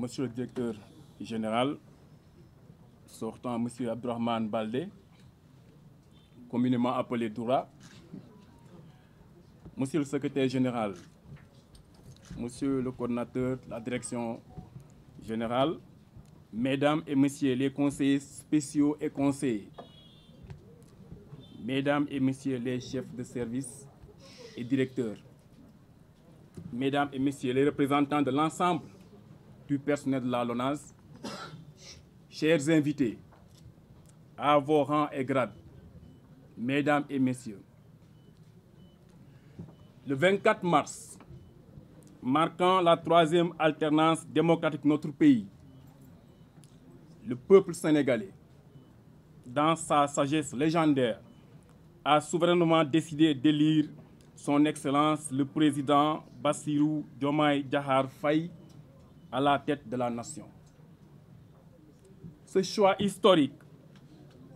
Monsieur le directeur général, sortant Monsieur Abdourahmane Baldé, communément appelé Doura, Monsieur le secrétaire général, Monsieur le coordinateur de la direction générale, Mesdames et Messieurs les conseillers spéciaux et conseillers, Mesdames et Messieurs les chefs de service et directeurs, Mesdames et Messieurs les représentants de l'ensemble du personnel de la LONASE, chers invités, à vos rangs et grades, Mesdames et Messieurs, le 24 mars, marquant la troisième alternance démocratique de notre pays, le peuple sénégalais, dans sa sagesse légendaire, a souverainement décidé d'élire son Excellence le président Bassirou Diomaye Diakhar Faye à la tête de la nation. Ce choix historique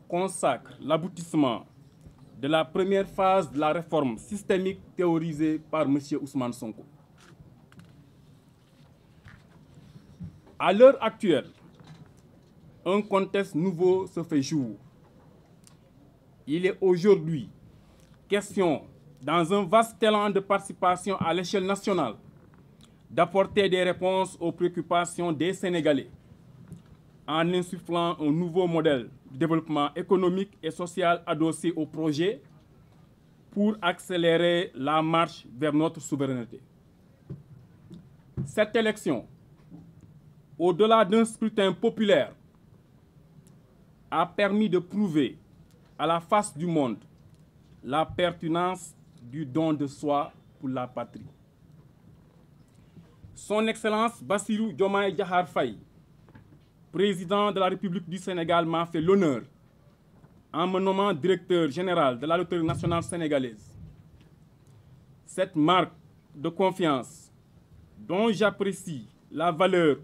consacre l'aboutissement de la première phase de la réforme systémique théorisée par M. Ousmane Sonko. À l'heure actuelle, un contexte nouveau se fait jour. Il est aujourd'hui question, dans un vaste élan de participation à l'échelle nationale, d'apporter des réponses aux préoccupations des Sénégalais en insufflant un nouveau modèle de développement économique et social adossé au projet pour accélérer la marche vers notre souveraineté. Cette élection, au-delà d'un scrutin populaire, a permis de prouver à la face du monde la pertinence du don de soi pour la patrie. Son Excellence Bassirou Diomaye Diakhar Faye, président de la République du Sénégal, m'a fait l'honneur, en me nommant directeur général de la Loterie nationale sénégalaise. Cette marque de confiance, dont j'apprécie la valeur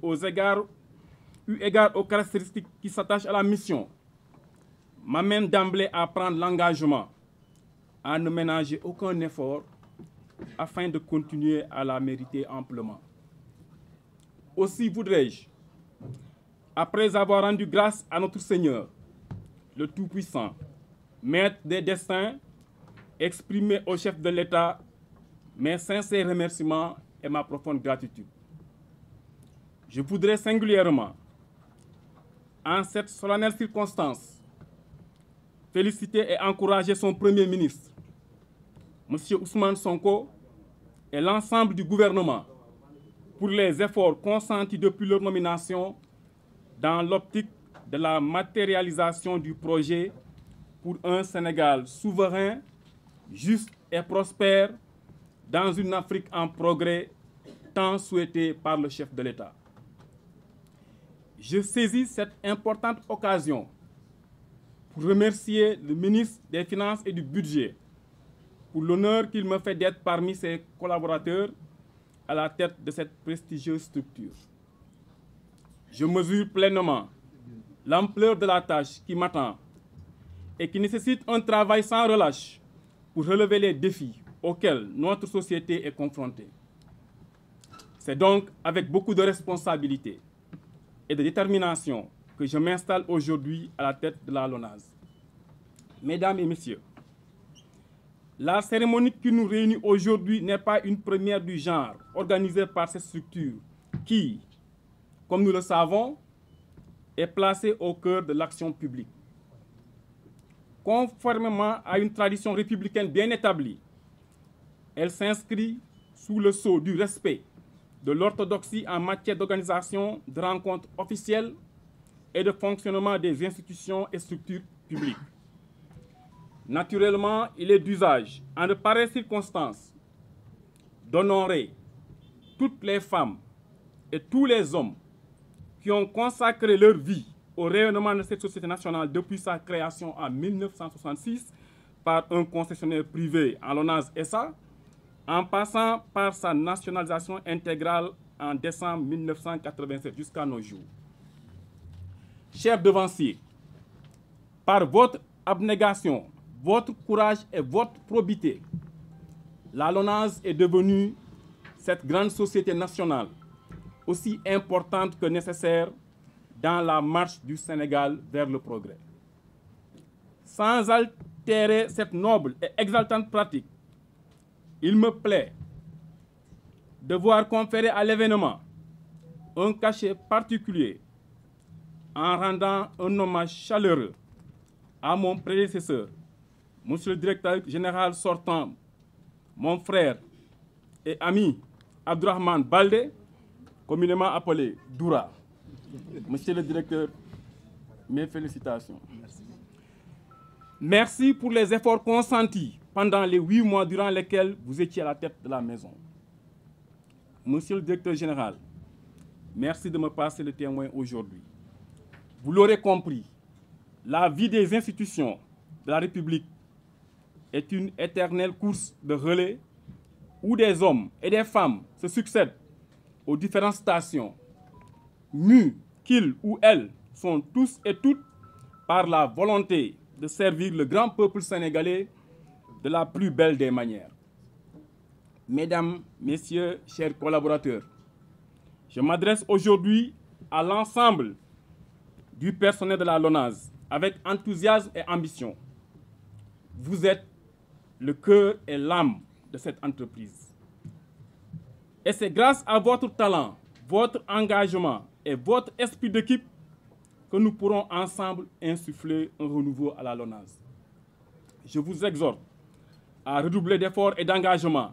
eu égard aux caractéristiques qui s'attachent à la mission, m'amène d'emblée à prendre l'engagement à ne ménager aucun effort afin de continuer à la mériter amplement. Aussi voudrais-je, après avoir rendu grâce à notre Seigneur, le Tout-Puissant, Maître des destins, exprimer au chef de l'État mes sincères remerciements et ma profonde gratitude. Je voudrais singulièrement, en cette solennelle circonstance, féliciter et encourager son Premier ministre, M. Ousmane Sonko, et l'ensemble du gouvernement pour les efforts consentis depuis leur nomination dans l'optique de la matérialisation du projet pour un Sénégal souverain, juste et prospère dans une Afrique en progrès tant souhaitée par le chef de l'État. Je saisis cette importante occasion pour remercier le ministre des Finances et du Budget pour l'honneur qu'il me fait d'être parmi ses collaborateurs à la tête de cette prestigieuse structure. Je mesure pleinement l'ampleur de la tâche qui m'attend et qui nécessite un travail sans relâche pour relever les défis auxquels notre société est confrontée. C'est donc avec beaucoup de responsabilité et de détermination que je m'installe aujourd'hui à la tête de la LONASE. Mesdames et Messieurs, la cérémonie qui nous réunit aujourd'hui n'est pas une première du genre organisée par cette structure qui, comme nous le savons, est placée au cœur de l'action publique. Conformément à une tradition républicaine bien établie, elle s'inscrit sous le sceau du respect de l'orthodoxie en matière d'organisation de rencontres officielles et de fonctionnement des institutions et structures publiques. Naturellement, il est d'usage, en de pareilles circonstances, d'honorer toutes les femmes et tous les hommes qui ont consacré leur vie au rayonnement de cette société nationale depuis sa création en 1966 par un concessionnaire privé en LONASE SA, en passant par sa nationalisation intégrale en décembre 1987 jusqu'à nos jours. Chers devanciers, par votre abnégation, votre courage et votre probité, la LONASE est devenue cette grande société nationale, aussi importante que nécessaire dans la marche du Sénégal vers le progrès. Sans altérer cette noble et exaltante pratique, il me plaît de voir conférer à l'événement un cachet particulier en rendant un hommage chaleureux à mon prédécesseur, Monsieur le directeur général sortant, mon frère et ami Abdourahmane Baldé, communément appelé Doura. Monsieur le directeur, mes félicitations. Merci pour les efforts consentis pendant les 8 mois durant lesquels vous étiez à la tête de la maison. Monsieur le directeur général, merci de me passer le témoin aujourd'hui. Vous l'aurez compris, la vie des institutions de la République est une éternelle course de relais où des hommes et des femmes se succèdent aux différentes stations, mus qu'ils ou elles sont tous et toutes par la volonté de servir le grand peuple sénégalais de la plus belle des manières. Mesdames, Messieurs, chers collaborateurs, je m'adresse aujourd'hui à l'ensemble du personnel de la LONASE avec enthousiasme et ambition. Vous êtes le cœur et l'âme de cette entreprise. Et c'est grâce à votre talent, votre engagement et votre esprit d'équipe que nous pourrons ensemble insuffler un renouveau à la LONASE. Je vous exhorte à redoubler d'efforts et d'engagement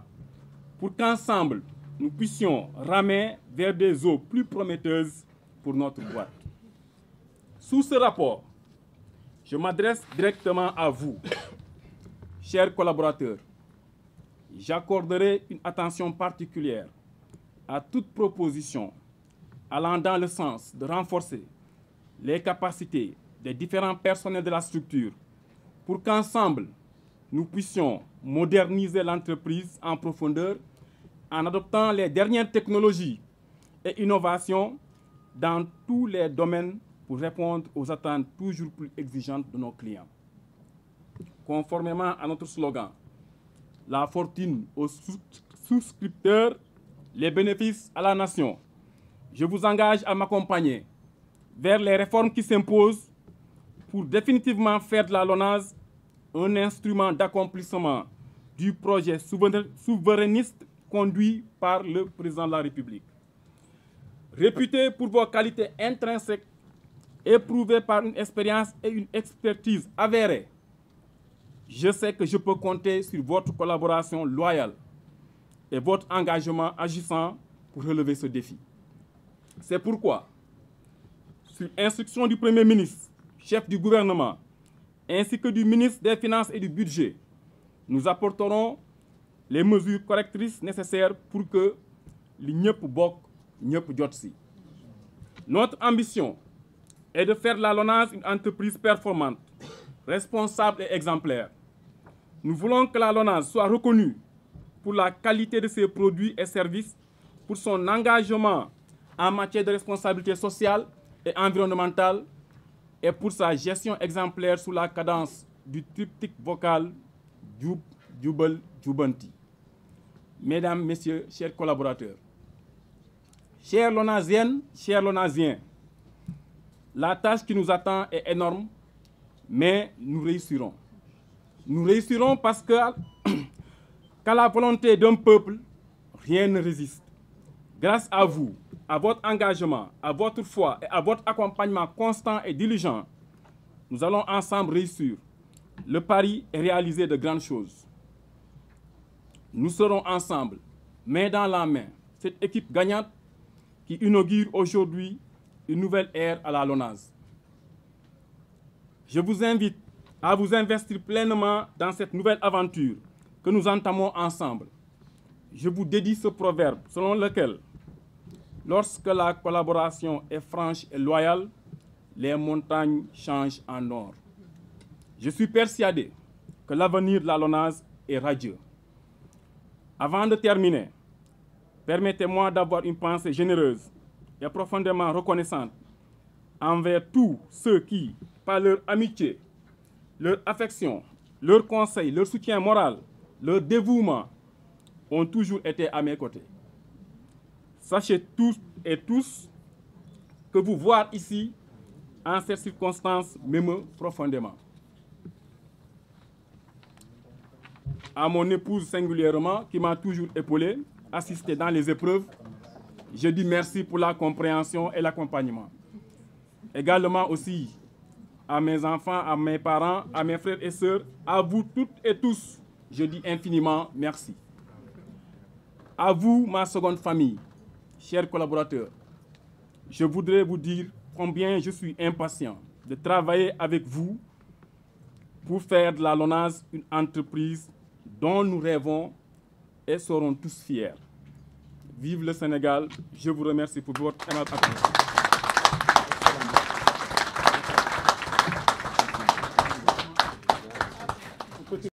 pour qu'ensemble, nous puissions ramer vers des eaux plus prometteuses pour notre boîte. Sous ce rapport, je m'adresse directement à vous, chers collaborateurs. J'accorderai une attention particulière à toute proposition allant dans le sens de renforcer les capacités des différents personnels de la structure pour qu'ensemble, nous puissions moderniser l'entreprise en profondeur en adoptant les dernières technologies et innovations dans tous les domaines pour répondre aux attentes toujours plus exigeantes de nos clients. Conformément à notre slogan, la fortune aux souscripteurs, les bénéfices à la nation, je vous engage à m'accompagner vers les réformes qui s'imposent pour définitivement faire de la LONASE un instrument d'accomplissement du projet souverainiste conduit par le président de la République. Réputé pour vos qualités intrinsèques, éprouvées par une expérience et une expertise avérées, je sais que je peux compter sur votre collaboration loyale et votre engagement agissant pour relever ce défi. C'est pourquoi, sur instruction du Premier ministre, chef du gouvernement, ainsi que du ministre des Finances et du Budget, nous apporterons les mesures correctrices nécessaires pour que li ñëpp bokk ñëpp jot si. Notre ambition est de faire de la LONASE une entreprise performante, responsable et exemplaire. Nous voulons que la LONASE soit reconnue pour la qualité de ses produits et services, pour son engagement en matière de responsabilité sociale et environnementale et pour sa gestion exemplaire sous la cadence du triptyque vocal Djoub, Djoubal, Djoubanti. Mesdames, Messieurs, chers collaborateurs, chers Lonasiennes, chers Lonasiens, la tâche qui nous attend est énorme, mais nous réussirons. Nous réussirons parce que, qu'à la volonté d'un peuple, rien ne résiste. Grâce à vous, à votre engagement, à votre foi et à votre accompagnement constant et diligent, nous allons ensemble réussir. Le pari est réalisé de grandes choses. Nous serons ensemble, main dans la main, cette équipe gagnante qui inaugure aujourd'hui une nouvelle ère à la LONASE. Je vous invite à vous investir pleinement dans cette nouvelle aventure que nous entamons ensemble. Je vous dédie ce proverbe selon lequel, lorsque la collaboration est franche et loyale, les montagnes changent en or. Je suis persuadé que l'avenir de la LONASE est radieux. Avant de terminer, permettez-moi d'avoir une pensée généreuse et profondément reconnaissante envers tous ceux qui, par leur amitié, leur affection, leur conseil, leur soutien moral, leur dévouement, ont toujours été à mes côtés. Sachez tous et tous que vous voir ici, en cette circonstance, m'émeut profondément. À mon épouse singulièrement, qui m'a toujours épaulé, assisté dans les épreuves, je dis merci pour la compréhension et l'accompagnement. Également aussi à mes enfants, à mes parents, à mes frères et sœurs, à vous toutes et tous, je dis infiniment merci. À vous, ma seconde famille, chers collaborateurs, je voudrais vous dire combien je suis impatient de travailler avec vous pour faire de la LONASE une entreprise dont nous rêvons et serons tous fiers. Vive le Sénégal, je vous remercie pour votre attention.